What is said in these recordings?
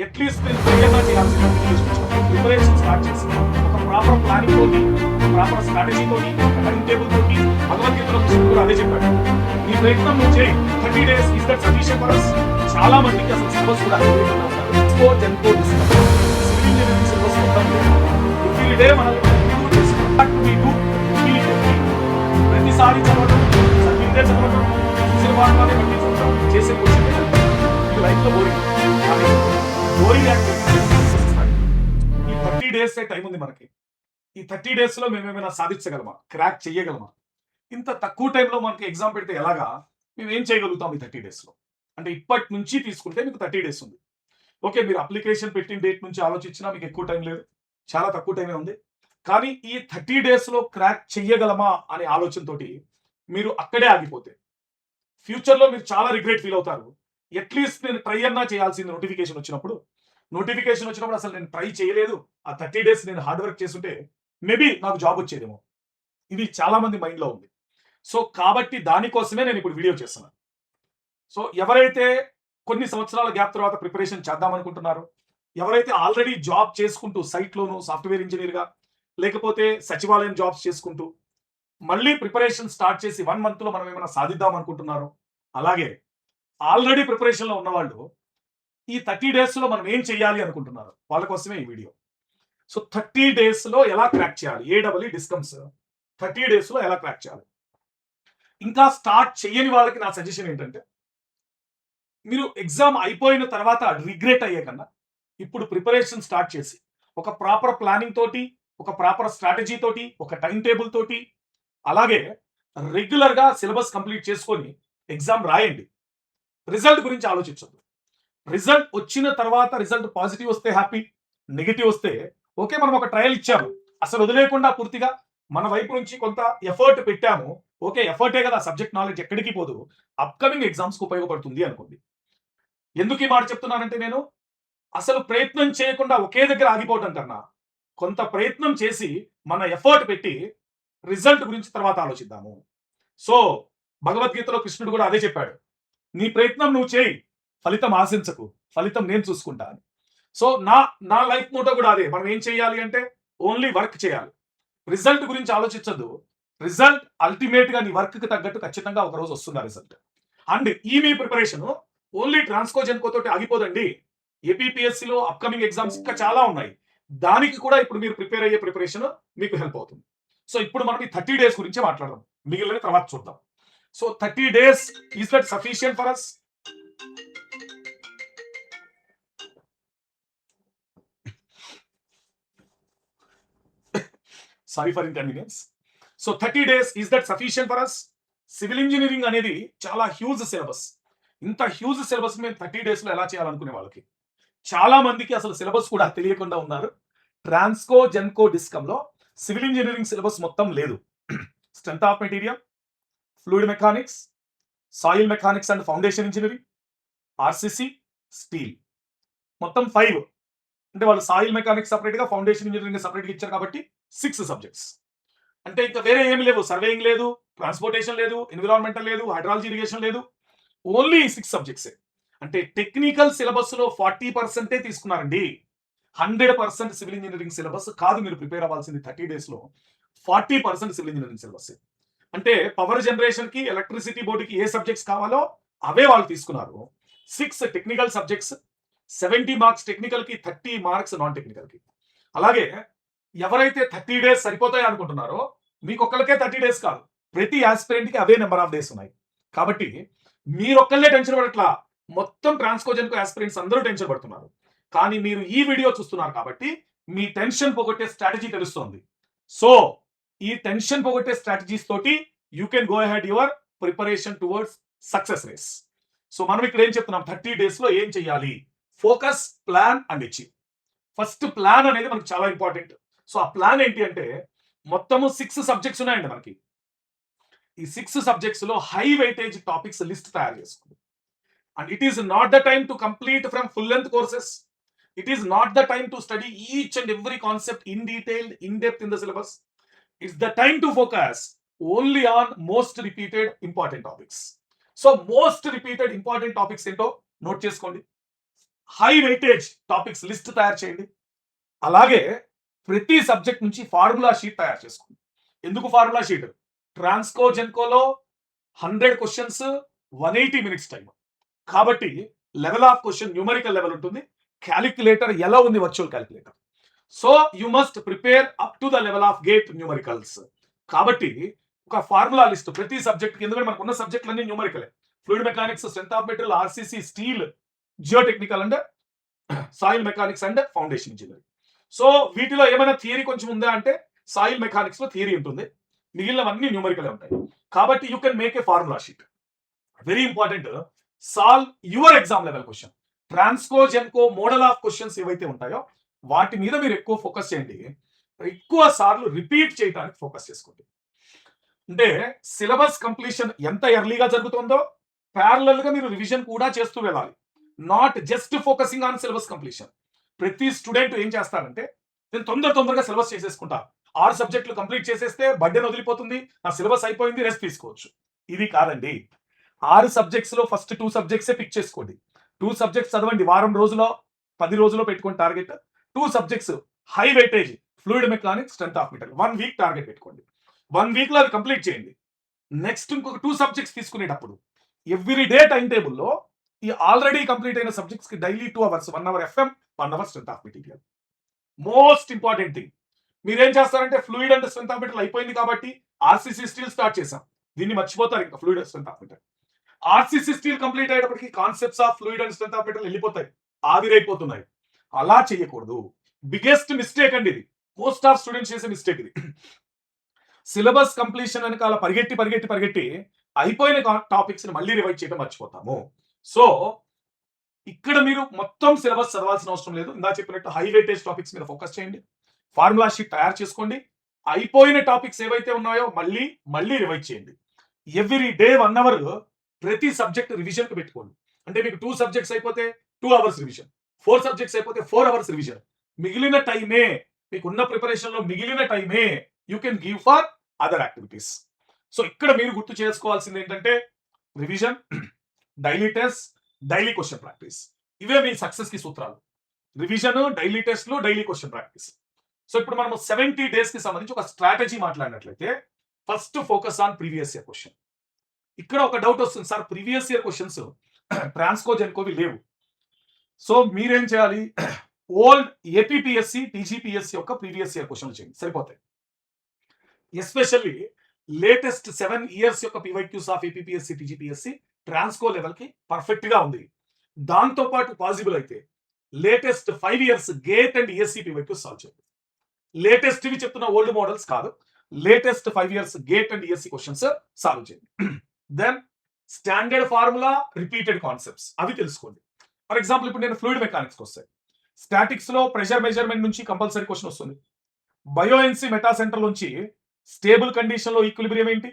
At least నేను prayer చేయాల్సిన preparation start చేసి ఒక ప్రాపర్ ప్లానింగ్ తోటి ప్రాపర్ స్ట్రాటజీ తోటి టైం టేబుల్ తోటి భగవద్గీతలో కృష్ణుడు కూడా అదే చెప్పాడు. నీ ప్రయత్నం నువ్వు చేయి, 30 days is that sufficient for us. చాలా మందికి అసలు సిలబస్ కూడా సివిల్ ఇంజనీరింగ్ సిలబస్ మొత్తం ఎవ్రీ డే మనల్ని ప్రతిసారి చదవడం, చదివిందే చదవడం, చూసిన వాటిలోనే బట్టి చూడటం, చేసే క్వశ్చన్ ఇది లైఫ్ లో బోరింగ్. కానీ బోరింగ్ ఈ 30 days టైం ఉంది మనకి. ఈ 30 days లో మేము ఏమైనా సాధించగలమా, క్రాక్ చేయగలమా? ఇంత తక్కువ టైంలో మనకి ఎగ్జామ్ పెడితే ఎలాగా, మేము ఏం చేయగలుగుతాం ఈ 30 days లో? అంటే ఇప్పటి నుంచి తీసుకుంటే మీకు 30 days ఉంది. ఓకే, మీరు అప్లికేషన్ పెట్టిన డేట్ నుంచి ఆలోచించినా మీకు ఎక్కువ టైం లేదు, చాలా తక్కువ టైమే ఉంది. కానీ ఈ 30 days లో క్రాక్ చెయ్యగలమా అనే ఆలోచనతోటి మీరు అక్కడే ఆగిపోతే ఫ్యూచర్లో మీరు చాలా రిగ్రెట్ ఫీల్ అవుతారు. అట్లీస్ట్ నేను ట్రై అన్నా చేయాల్సింది నోటిఫికేషన్ వచ్చినప్పుడు అసలు నేను ట్రై చేయలేదు, ఆ 30 days నేను హార్డ్ వర్క్ చేస్తుంటే మేబీ నాకు జాబ్ వచ్చేదేమో. ఇది చాలా మంది మైండ్లో ఉంది. సో కాబట్టి దానికోసమే నేను ఇప్పుడు వీడియో చేస్తున్నాను. సో ఎవరైతే కొన్ని సంవత్సరాల గ్యాప్ తర్వాత ప్రిపరేషన్ చేద్దాం అనుకుంటున్నారో, ఎవరైతే ఆల్రెడీ జాబ్ చేసుకుంటూ సైట్లోను సాఫ్ట్వేర్ ఇంజనీర్గా లేకపోతే సచివాలయం జాబ్స్ చేసుకుంటూ మళ్ళీ ప్రిపరేషన్ స్టార్ట్ చేసి 1 month లో మనం ఏమైనా సాధిద్దాం అనుకుంటున్నారో, అలాగే ఆల్రెడీ ప్రిపరేషన్లో ఉన్నవాళ్ళు ఈ 30 days లో మనం ఏం చేయాలి అనుకుంటున్నారు, వాళ్ళ కోసమే ఈ వీడియో. సో 30 days లో ఎలా క్రాక్ చేయాలి, ఏడబ్ల్యూ డిస్కమ్స్ 30 days లో ఎలా క్రాక్ చేయాలి. ఇంకా స్టార్ట్ చేయని వాళ్ళకి నా సజెషన్ ఏంటంటే, మీరు ఎగ్జామ్ అయిపోయిన తర్వాత రిగ్రెట్ అయ్యే కన్నా ఇప్పుడు ప్రిపరేషన్ స్టార్ట్ చేసి ఒక ప్రాపర్ ప్లానింగ్ తోటి, ఒక ప్రాపర్ స్ట్రాటజీ తోటి, ఒక టైం టేబుల్ తోటి, అలాగే రెగ్యులర్గా సిలబస్ కంప్లీట్ చేసుకొని ఎగ్జామ్ రాయండి. రిజల్ట్ గురించి ఆలోచించద్దు. రిజల్ట్ వచ్చిన తర్వాత రిజల్ట్ పాజిటివ్ వస్తే హ్యాపీ, నెగిటివ్ వస్తే ఓకే, మనం ఒక ట్రయల్ ఇచ్చాము, అసలు వదిలేకుండా పూర్తిగా మన వైపు నుంచి కొంత ఎఫర్ట్ పెట్టాము, ఓకే ఎఫర్టే కదా, సబ్జెక్ట్ నాలెడ్జ్ ఎక్కడికి పోదు, అప్కమింగ్ ఎగ్జామ్స్కి ఉపయోగపడుతుంది అనుకోండి. ఎందుకు ఈ మాట చెప్తున్నానంటే, నేను అసలు ప్రయత్నం చేయకుండా ఒకే దగ్గర ఆగిపోవటం కన్నా కొంత ప్రయత్నం చేసి మన ఎఫర్ట్ పెట్టి రిజల్ట్ గురించి తర్వాత ఆలోచిద్దాము. సో భగవద్గీతలో కృష్ణుడు కూడా అదే చెప్పాడు, నీ ప్రయత్నం నువ్వు చేయి, ఫలితం ఆశించకు, ఫలితం నేను చూసుకుంటా అని. సో నా లైఫ్ మోటో కూడా అదే. మనం ఏం చేయాలి అంటే ఓన్లీ వర్క్ చేయాలి, రిజల్ట్ గురించి ఆలోచించద్దు. రిజల్ట్ అల్టిమేట్ గా నీ వర్క్ కి తగ్గట్టు ఖచ్చితంగా ఒక రోజు వస్తుంది రిజల్ట్. అండ్ ఈ మీ ప్రిపరేషన్ ఓన్లీ ట్రాన్స్కో జెన్కో తోటి ఆగిపోదండి. ఏపీపీఎస్సీలో అప్కమింగ్ ఎగ్జామ్స్ ఇంకా చాలా ఉన్నాయి, దానికి కూడా ఇప్పుడు మీరు ప్రిపేర్ అయ్యే ప్రిపరేషన్ మీకు హెల్ప్ అవుతుంది. సో ఇప్పుడు మనం ఈ 30 days గురించి మాట్లాడదాం, మిగిలిన తర్వాత చూద్దాం. So 30 days is that sufficient for us? Sorry for inconvenience. So 30 days is that sufficient for us? Civil engineering అనేది చాలా హ్యూజ్ సిలబస్. ఇంత హ్యూజ్ సిలబస్ మేము 30 days లో ఎలా చేయాలనుకునే వాళ్ళకి చాలా మందికి అసలు సిలబస్ కూడా తెలియకుండా ఉన్నారు. ట్రాన్స్కో జెన్కో డిస్కమ్లో సివిల్ ఇంజనీరింగ్ సిలబస్ మొత్తం లేదు. Strength of material, fluid mechanics, soil mechanics and foundation engineering, RCC, steel, మొత్తం 5. అంటే వాళ్ళు సాయిల్ మెకానిక్స్ సపరేట్గా, ఫౌండేషన్ ఇంజనీరింగ్ సపరేట్గా ఇచ్చారు కాబట్టి 6 subjects. అంటే ఇంకా వేరే ఏమి లేవు, సర్వేయింగ్ లేదు, ట్రాన్స్పోర్టేషన్ లేదు, ఎన్విరాన్మెంటల్ లేదు, హైడ్రాలజీ ఇరిగేషన్ లేదు, ఓన్లీ 6 subjects. అంటే టెక్నికల్ సిలబస్ లో 40% తీసుకున్నారండి. 100% సివిల్ ఇంజనీరింగ్ సిలబస్ కాదు మీరు ప్రిపేర్ అవ్వాల్సింది 30 days లో. 40% సివిల్ ఇంజనీరింగ్ సిలబస్. అంటే పవర్ జనరేషన్ కి, ఎలక్ట్రిసిటీ బోర్డుకి ఏ సబ్జెక్ట్స్ కావాలో అవే వాళ్ళు తీసుకున్నారు. 6 టెక్నికల్ సబ్జెక్ట్స్, 70 marks టెక్నికల్ కి, 30 marks నాన్ టెక్నికల్ కి. అలాగే ఎవరైతే 30 days సరిపోతాయి అనుకుంటున్నారో, మీకు ఒక్కరికే 30 days కాదు, ప్రతి ఆస్పిరెంట్ కి అవే నెంబర్ ఆఫ్ డేస్ ఉన్నాయి. కాబట్టి మీరొక్కళ్ళే టెన్షన్ పడట్లా, మొత్తం ట్రాన్స్కో జెన్కో ఆస్పిరెంట్స్ అందరూ టెన్షన్ పడుతున్నారు. కానీ మీరు ఈ వీడియో చూస్తున్నారు కాబట్టి మీ టెన్షన్ పోగొట్టే స్ట్రాటజీ తెలుస్తోంది. సో ఈ టెన్షన్ పోగొట్టే స్ట్రాటజీస్ తోటి you can go ahead your preparation towards success race. So మనం ఇక్కడ ఏం చెప్తున్నాం, 30 days లో ఏం చేయాలి? Focus, plan and achieve. First plan అనేది మనకు చాలా ఇంపార్టెంట్. సో ఆ ప్లాన్ ఏంటి అంటే, మొత్తము 6 subjects ఉన్నాయండి మనకి. ఈ 6 subjects లో హై వెయిటేజ్ టాపిక్స్ లిస్ట్ తయారు చేసుకోండి. And it is not the time to complete from full length courses. It is not the time to study each and every concept in detail, in depth in the syllabus. It's the time to focus only on most repeated important topics. So most repeated important topics ఏంటో note చేసుకోండి. High weightage topics list తయారు చేయండి. అలాగే ప్రతి subject నుంచి formula sheet తయారు చేసుకోండి. ఎందుకు ఫార్ములా షీట్? ట్రాన్స్కో జెన్కోలో 100 క్వశ్చన్స్ 180 మినిట్స్ టైం. కాబట్టి level of question numerical level ఉంటుంది. క్యాలిక్యులేటర్ ఎలా ఉంది virtual calculator. So you must prepare up to the level of GATE numericals. కాబట్టి ఒక ఫార్ములా లిస్ట్ ప్రతి సబ్జెక్ట్, ఎందుకంటే మనకు ఉన్న సబ్జెక్టులన్నీ న్యూమరికలే. Fluid mechanics, strength of material, RCC, steel, geotechnical and soil mechanics and foundation engineering. So వీటిలో ఏమైనా థియరీ కొంచెం ఉందా అంటే సాయిల్ మెకానిక్స్ లో థియరీ ఉంటుంది, మిగిలినవన్నీ న్యూమరికలే ఉంటాయి. కాబట్టి you can make a formula sheet. Very important, solve your exam level question. Transco Genco model of questions ఏవైతే ఉంటాయో వాటి మీద మీరు ఎక్కువ ఫోకస్ చేయండి. ఎక్కువ సార్లు రిపీట్ చేయడానికి ఫోకస్ చేసుకోండి. అంటే సిలబస్ కంప్లీషన్ ఎంత ఎర్లీగా జరుగుతుందో ప్యారలల్ గా మీరు రివిజన్ కూడా చేస్తూ వెళ్ళాలి. Not just focusing on syllabus completion. ప్రతి స్టూడెంట్ ఏం చేస్తారంటే నేను తొందరగా సిలబస్ చేసేసుకుంటా, 6 సబ్జెక్టులు కంప్లీట్ చేసేస్తే బర్డెన్ వదిలిపోతుంది, నా సిలబస్ అయిపోయింది, రెస్ట్ తీసుకోవచ్చు. ఇది కాదండి. 6 సబ్జెక్ట్స్ లో ఫస్ట్ 2 సబ్జెక్ట్సే పిక్ చేసుకోండి. 2 సబ్జెక్ట్స్ చదవండి. వారం రోజులో 10 రోజుల్లో పెట్టుకోండి target. 2 subjects high weightage, fluid mechanics, strength of material 1 week target పెట్టుకోండి. 1 వీక్ లో అది కంప్లీట్ చేయండి. నెక్స్ట్ ఇంకొక 2 సబ్జెక్ట్స్ తీసుకునేటప్పుడు ఎవ్రీ డే టైం టేబుల్లో ఈ ఆల్రెడీ కంప్లీట్ అయిన సబ్జెక్ట్స్ కి daily 2 hours, 1 hour FM, 1 hour strength of material. Most important thing, మీరేం చేస్తారంటే fluid and strength of material అయిపోయింది కాబట్టి ఆర్సీసీ స్టీల్ స్టార్ట్ చేసాం, దీన్ని మర్చిపోతారు. ఇంకా fluid and strength of material, RCC steel complete అయ్యేటప్పటికి concepts of fluid and strength of material వెళ్ళిపోతాయి, ఆవిరైపోతున్నాయి. అలా చేయకూడదు. బిగ్గెస్ట్ మిస్టేక్ అండి ఇది, మోస్ట్ ఆఫ్ స్టూడెంట్స్ చేసే మిస్టేక్ ఇది. సిలబస్ కంప్లీషన్ వెనకాల పరిగెట్టి అయిపోయిన టాపిక్స్ ని మళ్ళీ రివైజ్ చేయడం మర్చిపోతాము. సో ఇక్కడ మీరు మొత్తం సిలబస్ చదవాల్సిన అవసరం లేదు. ఇందా చెప్పినట్టు హై వెయిటేజ్ టాపిక్స్ మీద ఫోకస్ చేయండి. ఫార్ములా షీట్ తయారు చేసుకోండి. అయిపోయిన టాపిక్స్ ఏవైతే ఉన్నాయో మళ్ళీ రివైజ్ చేయండి. ఎవ్రీ డే 1 అవర్ ప్రతి సబ్జెక్ట్ రివిజన్ కి పెట్టుకోండి. అంటే మీకు 2 సబ్జెక్ట్స్ అయిపోతే 2 అవర్స్ రివిజన్, 4 సబ్జెక్ట్స్ అయిపోతే 4 అవర్స్ రివిజన్. మిగిలిన టైమే, మీకున్న ప్రిపరేషన్ లో మిగిలిన టైమే you can give for other activities. So ఇక్కడ మీరు గుర్తు చేసుకోవాల్సింది ఏంటంటే revision, daily test, daily question practice. ఇవే మీ సక్సెస్ కి సూత్రాలు. రివిజన్, డైలీ టెస్ట్లు, డైలీ క్వశ్చన్ ప్రాక్టీస్. సో ఇప్పుడు మనం 70 డేస్ కి సంబంధించి ఒక స్ట్రాటజీ మాట్లాడినట్లయితే first focus on previous year question. ఇక్కడ ఒక డౌట్ వస్తుంది, sir previous year questions Transco జెన్కోవి లేవు. సో మీరేం చేయాలి, ఓల్డ్ ఏపీపీఎస్సి, టీజీపీఎస్సి యొక్క ప్రీవియస్ ఇయర్ క్వశ్చన్లు చేయండి, సరిపోతాయి. ఎస్పెషల్లీ లేటెస్ట్ 7 ఇయర్స్ యొక్క PYQs of APPSC, TGPSC Transco level కి పర్ఫెక్ట్ గా ఉంది. దాంతో పాటు పాసిబుల్ అయితే latest 5 years GATE and ESC PYQs solve చేయండి. లేటెస్ట్ వి చెప్తున్న ఓల్డ్ మోడల్స్ కాదు, latest 5 years GATE and ESC questions solve చేయండి. Then standard formula, repeated concepts అవి తెలుసుకోండి. ఫర్ ఎగ్జాంపుల్ ఇప్పుడు నేను ఫ్లూయిడ్ మెకానిక్స్ వస్తాయి, స్టాటిక్స్ లో ప్రెషర్ మెజర్మెంట్ నుంచి కంపల్సరీ క్వశ్చన్ వస్తుంది. బయోఎన్సీ మెటా సెంటర్ నుంచి స్టేబుల్ కండిషన్ లో ఈక్విలిబ్రియం ఏంటి,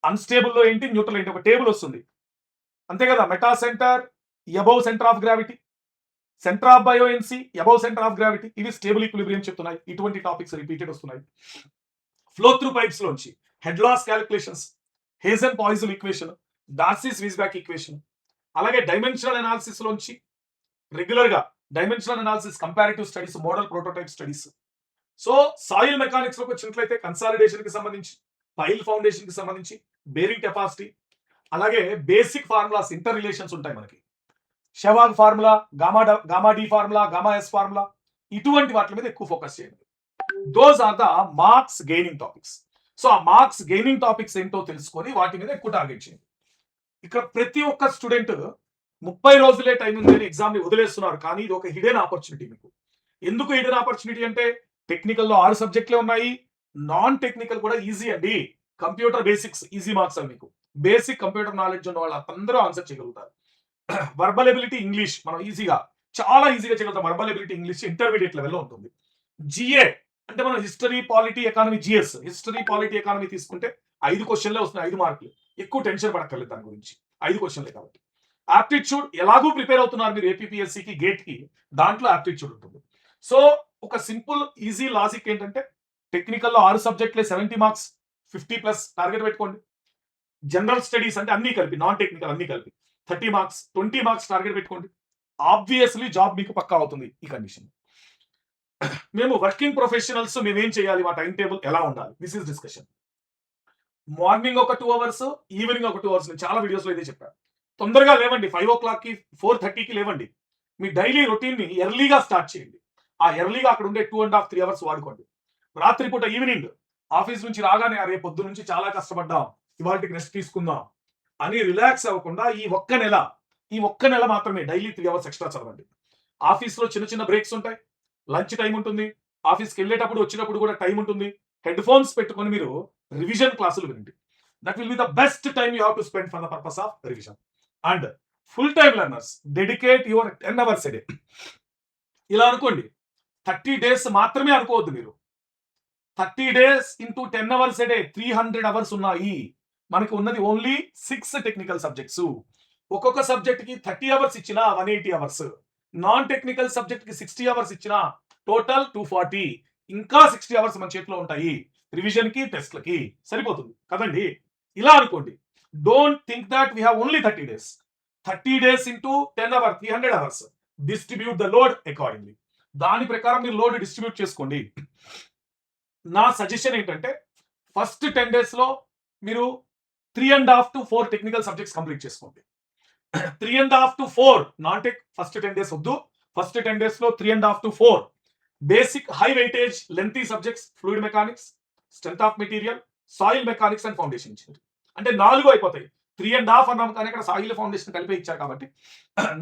అన్స్టేబుల్ లో ఏంటి, న్యూట్రల్ ఏంటి, ఒక టేబుల్ వస్తుంది అంతే కదా. Metacentre above centre of gravity, centre of buoyancy above centre of gravity, ఇవి స్టేబుల్ ఈక్విలిబ్రియం చెప్తున్నాయి. ఇటువంటి టాపిక్స్ రిపీటెడ్ వస్తున్నాయి. ఫ్లో త్రూ పైప్స్ లోంచి head loss calculations, Hagen Poiseuille equation, Darcy's Weisbach equation, అలాగే డైమెన్షనల్ అనాలిసిస్ లోంచి regular గా dimensional analysis, comparative studies, model prototype studies. So soil mechanics లోకి వచ్చినట్లయితే కన్సాలిడేషన్ కి సంబంధించి, పైల్ ఫౌండేషన్ కి సంబంధించి, బేరింగ్ కెపాసిటీ, అలాగే బేసిక్ ఫార్ములాస్, ఇంటర్ రిలేషన్స్ ఉంటాయి మనకి, షెవాగ్ formula, gamma d formula, gamma s formula, ఇటువంటి వాటి మీద ఎక్కువ ఫోకస్ చేయండి. Those are the marks gaining topics. So ఆ మార్క్స్ గెయినింగ్ టాపిక్స్ ఏంటో తెలుసుకొని వాటి మీద ఎక్కువ టార్గెట్ చేయండి. ఇక్కడ ప్రతి ఒక్క స్టూడెంట్ 30 రోజులే టైం ఉంది అని ఎగ్జామ్ ని వదిలేస్తున్నారు, కానీ ఇది ఒక హిడెన్ ఆపర్చునిటీ మీకు. ఎందుకు హిడెన్ ఆపర్చునిటీ అంటే టెక్నికల్ లో 6 సబ్జెక్టులే ఉన్నాయి, నాన్ టెక్నికల్ కూడా ఈజీ అండి. కంప్యూటర్ బేసిక్స్ ఈజీ మార్క్స్ అని మీకు, బేసిక్ కంప్యూటర్ నాలెడ్జ్ ఉన్న వాళ్ళు అందరూ ఆన్సర్ చేయగలుగుతారు. వర్బల్ ఎబిలిటీ ఇంగ్లీష్ మనం చాలా ఈజీగా చేయగలుగుతాం. వర్బల్ ఎబిలిటీ ఇంగ్లీష్ ఇంటర్మీడియట్ లెవెల్లో ఉంటుంది. జిఏ అంటే మనం history, polity, economy, GS, history, polity, economy తీసుకుంటే 5 క్వశ్చన్లే వస్తున్నాయి, 5 మార్కులు. ఎక్కువ టెన్షన్ పడక్కర్లేదు దాని గురించి, 5 క్వశ్చన్లే కాబట్టి. ఆప్టిట్యూడ్ ఎలాగూ ప్రిపేర్ అవుతున్నారు మీరు ఏపీపీఎస్సికి, గేట్ కి, దాంట్లో ఆప్టిట్యూడ్ ఉంటుంది. సో ఒక సింపుల్ ఈజీ లాజిక్ ఏంటంటే టెక్నికల్లో 6 సబ్జెక్టులే 70 మార్క్స్, 50+ టార్గెట్ పెట్టుకోండి. జనరల్ స్టడీస్ అంటే అన్ని కలిపి, నాన్ టెక్నికల్ అన్ని కలిపి 30 మార్క్స్, 20 మార్క్స్ టార్గెట్ పెట్టుకోండి. ఆబ్వియస్లీ జాబ్ మీకు పక్కా అవుతుంది ఈ కండిషన్. మేము వర్కింగ్ ప్రొఫెషనల్స్ మేమేం చేయాలి, మా టైం టేబుల్ ఎలా ఉండాలి, దిస్ ఇస్ డిస్కషన్. మార్నింగ్ ఒక 2 అవర్స్, ఈవినింగ్ ఒక 2 అవర్స్. నేను చాలా వీడియోస్లో ఇదే చెప్పాను. తొందరగా లేవండి, 5 o'clockకి 4:30కి లేవండి. మీ డైలీ రొటీన్ని ఎర్లీగా స్టార్ట్ చేయండి. ఆ ఎర్లీగా అక్కడ ఉండే 2.5 3 అవర్స్ వాడుకోండి. రాత్రిపూట ఈవినింగ్ ఆఫీస్ నుంచి రాగానే అరే పొద్దు నుంచి చాలా కష్టపడ్డాం, ఇవాళకి రెస్ట్ తీసుకుందాం అని రిలాక్స్ అవ్వకుండా ఈ ఒక్క నెల మాత్రమే డైలీ 3 అవర్స్ ఎక్స్ట్రా చదవండి. ఆఫీస్లో చిన్న చిన్న బ్రేక్స్ ఉంటాయి, లంచ్ టైం ఉంటుంది, ఆఫీస్కి వెళ్ళేటప్పుడు వచ్చినప్పుడు కూడా టైం ఉంటుంది. హెడ్ ఫోన్స్ పెట్టుకొని మీరు రివిజన్ క్లాసులు వినండి. That will be the best time you have to spend for the purpose of revision. And full time learners dedicate your 10 hours a day. ఇలా అనుకోండి, 30 days మాత్రమే అనుకోవద్దు మీరు. 30 days into 10 hours a day 300 hours ఉన్నాయి. మనకు ఉన్నది only 6 technical subjects. ఒక్కొక్క subject కి 30 అవర్స్ ఇచ్చినా 180 అవర్స్, నాన్ టెక్నికల్ సబ్జెక్ట్ కి 60 అవర్స్ ఇచ్చినా టోటల్ 240. ఇంకా 60 అవర్స్ మన చేతిలో ఉంటాయి రివిజన్ కి, టెస్ట్లకి. సరిపోతుంది కదండి. ఇలా అనుకోండి, don't think that we have only 30 days. 30 days into 10 hours 300 hours. Distribute the load accordingly. దాని ప్రకారం మీరు లోడ్ డిస్ట్రిబ్యూట్ చేసుకోండి. నా సజెషన్ ఏంటంటే ఫస్ట్ 10 days లో మీరు 3.5 to 4 టెక్నికల్ సబ్జెక్ట్స్ కంప్లీట్ చేసుకోండి. 3.5 to 4 non tech first 10 days వద్దు. ఫస్ట్ 10 days లో 3.5 to 4 basic high weightage lengthy subjects, fluid mechanics, strength of material, soil mechanics and foundation engineering. అంటే 4 అయిపోతాయి. 3.5 అన్నాం కానీ అక్కడ సాయిల్ ఫౌండేషన్ కలిపి ఇచ్చారు కాబట్టి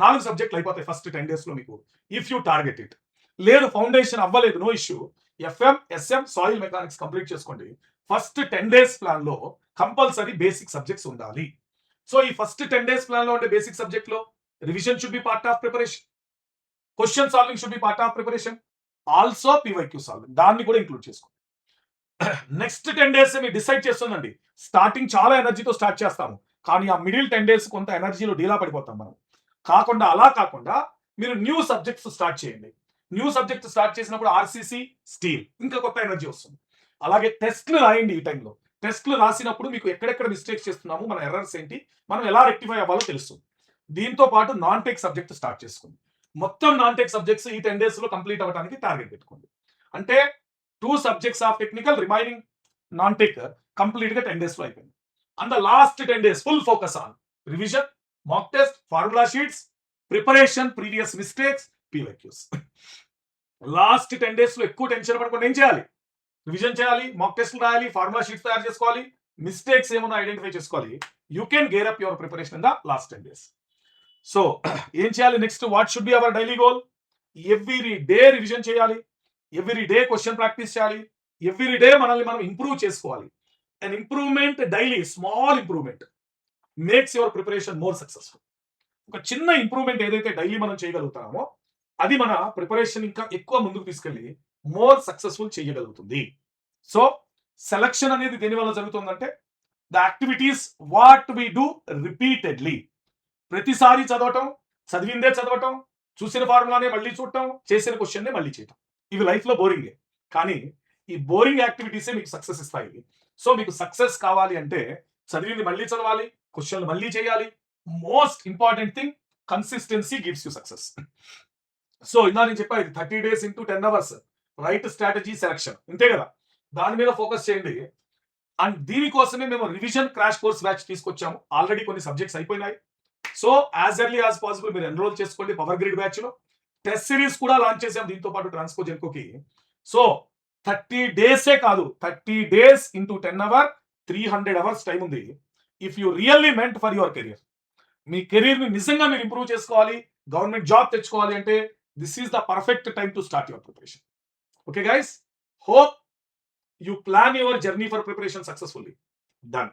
4 సబ్జెక్టులు అయిపోతాయి ఫస్ట్ 10 days లో మీకు, ఇఫ్ యూ టార్గెట్ ఇట్. లేదు ఫౌండేషన్ అవ్వలేదు, no issue, FM, SM, soil mechanics complete చేసుకోండి. ఫస్ట్ 10 days ప్లాన్ లో కంపల్సరీ బేసిక్ సబ్జెక్ట్స్ ఉండాలి. సో ఈ ఫస్ట్ 10 days ప్లాన్ లో ఉండే బేసిక్ సబ్జెక్ట్ లో revision should be part of preparation, question solving should be part of preparation, also PYQ solving దాన్ని కూడా include చేసుకోండి. నెక్స్ట్ 10 days మీరు డిసైడ్ చేస్తుందండి. స్టార్టింగ్ చాలా ఎనర్జీతో స్టార్ట్ చేస్తాము, కానీ ఆ మిడిల్ 10 days కొంత ఎనర్జీలో డీలా పడిపోతాం మనం. అలా కాకుండా మీరు న్యూ సబ్జెక్ట్స్ స్టార్ట్ చేయండి. న్యూ సబ్జెక్ట్ స్టార్ట్ చేసినప్పుడు ఆర్సీసీ, స్టీల్, ఇంకా కొత్త ఎనర్జీ వస్తుంది. అలాగే టెస్ట్లు రాయండి ఈ టైంలో. టెస్ట్లు రాసినప్పుడు మీకు ఎక్కడెక్కడ మిస్టేక్స్ చేస్తున్నాము, మన ఎర్రర్స్ ఏంటి, మనం ఎలా రెక్టిఫై అవ్వాలో తెలుస్తుంది. దీంతో పాటు నాన్ టెక్ సబ్జెక్ట్ స్టార్ట్ చేసుకోండి. మొత్తం నాన్ టెక్ సబ్జెక్ట్స్ ఈ 10 days లో కంప్లీట్ అవ్వడానికి టార్గెట్ పెట్టుకోండి. అంటే 2 subjects of technical, remaining non tech complete గా 10 days లో అయిపోయింది. And the last 10 days full focus on revision, mock test, formula sheets, preparation, previous mistakes, PYQs. Last 10 days లో ఎక్కువ టెన్షన్ పడకుండా ఏం చేయాలి, రివిజన్ చేయాలి, మాక్ టెస్ట్లు రాయాలి, ఫార్ములా షీట్స్ తయారు చేసుకోవాలి, మిస్టేక్స్ ఏమన్నా ఐడెంటిఫై చేసుకోవాలి. You can gear up your preparation in the last 10 days. So ఏం చేయాలి next, what should be our daily goal? Every day revision చేయాలి, ఎవ్రీ డే క్వశ్చన్ ప్రాక్టీస్ చేయాలి, ఎవ్రీ డే మనల్ని మనం ఇంప్రూవ్ చేసుకోవాలి. And improvement daily, small improvement makes your preparation more successful. ఒక చిన్న improvement ఏదైతే డైలీ మనం చేయగలుగుతామో అది మన ప్రిపరేషన్ ఇంకా ఎక్కువ ముందుకు తీసుకెళ్ళి మోర్ సక్సెస్ఫుల్ చేయగలుగుతుంది. సో సెలక్షన్ అనేది దేని వల్ల జరుగుతుందంటే the activities what we do repeatedly. ప్రతిసారి చదివిందే చదవటం, చూసిన ఫార్ములానే మళ్ళీ చూడటం, చేసిన క్వశ్చన్నే మళ్ళీ చేయటం, ఇవి లైఫ్ లో బోరింగే. కానీ ఈ బోరింగ్ యాక్టివిటీసే మీకు సక్సెస్ ఇస్తాయి. సో మీకు సక్సెస్ కావాలి అంటే చదివింది మళ్ళీ చదవాలి, క్వశ్చన్లు మళ్ళీ చేయాలి. Most important thing, consistency gives you success. So ఇందా నేను చెప్పాను 30 days into 10 hours right strategy selection, అంతే కదా, దాని మీద ఫోకస్ చేయండి. అండ్ దీనికోసమే మేము రివిజన్ క్రాష్ కోర్స్ బ్యాచ్ తీసుకొచ్చాము. ఆల్రెడీ కొన్ని సబ్జెక్ట్స్ అయిపోయినాయి. So as early as possible మీరు ఎన్రోల్ చేసుకోండి పవర్ గ్రిడ్ బ్యాచ్ లో. టెస్ట్ సిరీస్ కూడా లాంచ్ చేసాం దీంతో పాటు ట్రాన్స్కో జెన్కోకి. సో 30 days కాదు, 30 days into 10 hours 300 hours time ఉంది. If you really meant for your career, మీ కెరీర్ ని నిజంగా మీరు ఇంప్రూవ్ చేసుకోవాలి, గవర్నమెంట్ జాబ్ తెచ్చుకోవాలి అంటే this is the perfect time to start your preparation. Okay guys, hope you plan your journey for preparation successfully. Done.